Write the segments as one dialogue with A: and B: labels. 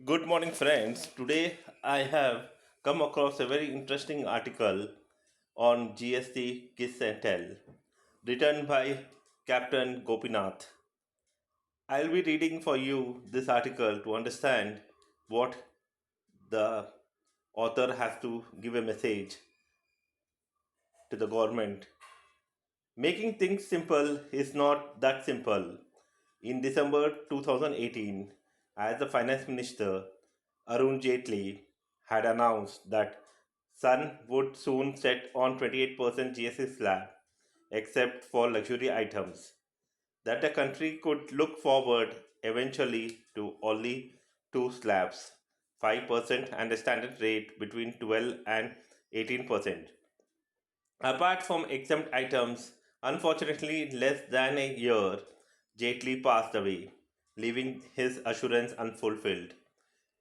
A: Good morning, friends. Today I have come across a very interesting article on GST Kiss and Tell, written by Captain Gopinath. I'll be reading for you this article to understand what the author has to give a message to the government. Making things simple is not that simple. In December 2018, as the finance minister, Arun Jaitley had announced that Sun would soon set on 28% GST slab, except for luxury items, that the country could look forward eventually to only two slabs, 5% and a standard rate between 12 and 18%. Apart from exempt items, unfortunately, in less than a year, Jaitley passed away, leaving his assurance unfulfilled.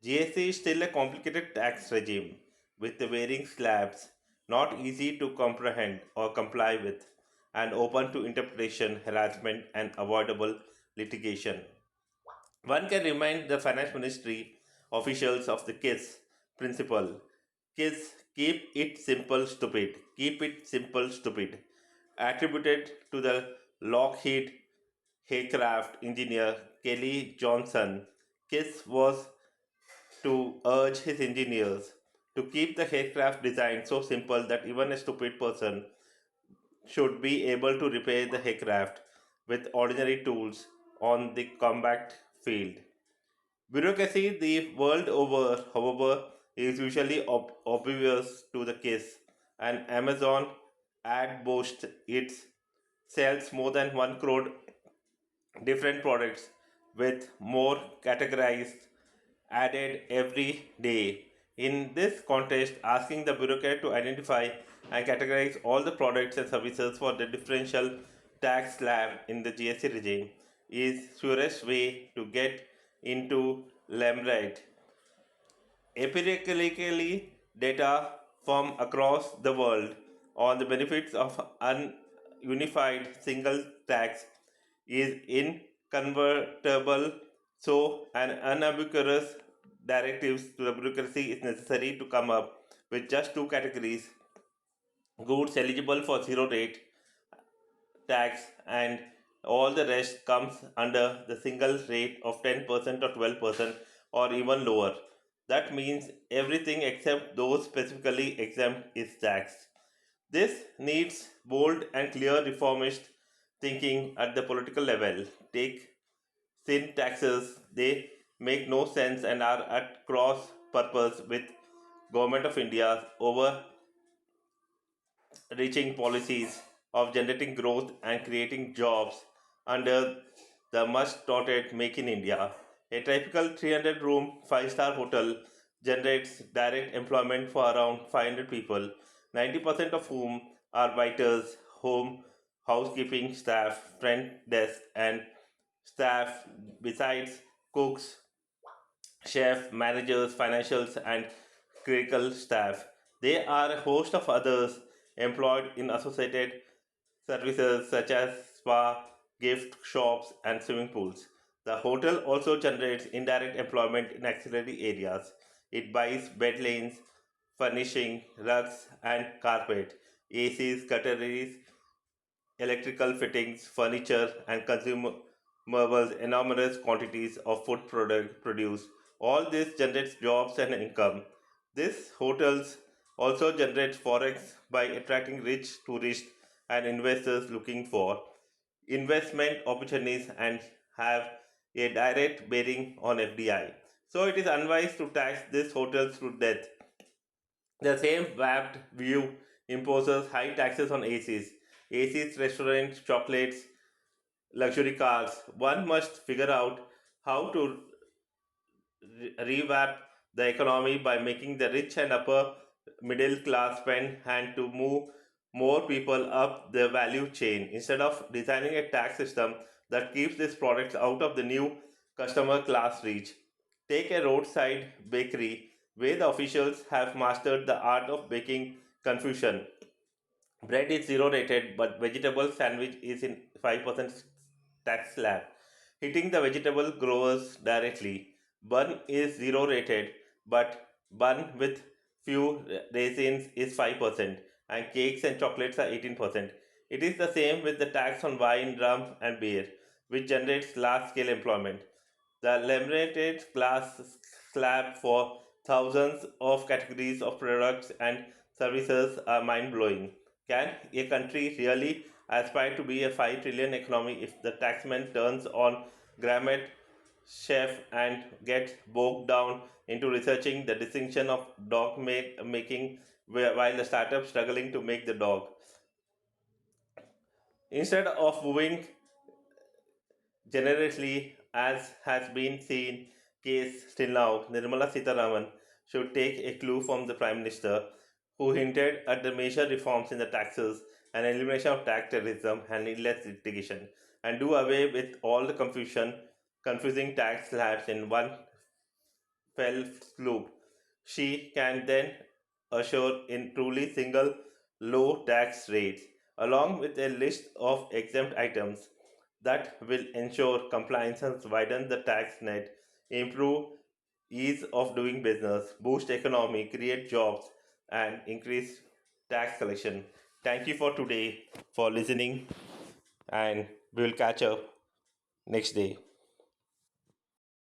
A: GST is still a complicated tax regime with the varying slabs, not easy to comprehend or comply with, and open to interpretation, harassment, and avoidable litigation. One can remind the finance ministry officials of the KISS principle. KISS, keep it simple, stupid. Keep it simple, stupid. Attributed to the Lockheed Haycraft engineer Kelly Johnson, KISS was to urge his engineers to keep the aircraft design so simple that even a stupid person should be able to repair the aircraft with ordinary tools on the combat field. Bureaucracy the world over, however, is usually obvious to the case, and Amazon ad boasts it sells more than 1 crore different products with more categorized added every day. In this context, asking the bureaucrat to identify and categorize all the products and services for the differential tax slab in the GST regime is surest way to get into limelight. Empirically, data from across the world on the benefits of an unified single tax is inconvertible, so an unambiguous directives to the bureaucracy is necessary to come up with just two categories: goods eligible for zero rate tax, and all the rest comes under the single rate of 10% or 12% or even lower. That means everything except those specifically exempt is taxed. This needs bold and clear reformist thinking at the political level. Take sin taxes, they make no sense and are at cross purpose with Government of India's over reaching policies of generating growth and creating jobs under the much touted Make in India. A typical 300 room 5-star hotel generates direct employment for around 500 people, 90% of whom are waiters, home, housekeeping staff, front desk, and staff besides cooks, chef, managers, financials, and critical staff. They are a host of others employed in associated services such as spa, gift shops, and swimming pools. The hotel also generates indirect employment in auxiliary areas. It buys bed lanes, furnishing, rugs, and carpet, ACs, cutleries, electrical fittings, furniture, and consumables, enormous quantities of food product produced. All this generates jobs and income. These hotels also generate forex by attracting rich tourists and investors looking for investment opportunities and have a direct bearing on FDI. So it is unwise to tax these hotels to death. The same warped view imposes high taxes on ACs, restaurants, chocolates, luxury cars. One must figure out how to revamp the economy by making the rich and upper middle class spend and to move more people up the value chain instead of designing a tax system that keeps these products out of the new customer class reach. Take a roadside bakery where the officials have mastered the art of baking confusion. Bread is zero rated, but vegetable sandwich is in 5% tax slab, hitting the vegetable growers directly. Bun is zero rated, but bun with few raisins is 5%, and cakes and chocolates are 18%. It is the same with the tax on wine, rum, and beer, which generates large scale employment. The laminated glass slab for thousands of categories of products and services are mind blowing. Can a country really aspire to be a 5 trillion economy if the taxman turns on grammar chef and gets bogged down into researching the distinction of making while the startup struggling to make the dog? Instead of moving generously, as has been seen case till now, Nirmala Sitaraman should take a clue from the Prime Minister, who hinted at the major reforms in the taxes and elimination of tax terrorism and needless litigation, and do away with all the confusing tax slabs in one fell swoop. She can then assure in truly single low tax rates, along with a list of exempt items that will ensure compliance, widen the tax net, improve ease of doing business, boost economy, create jobs, and increase tax collection. Thank you for today for listening, and we will catch up next day.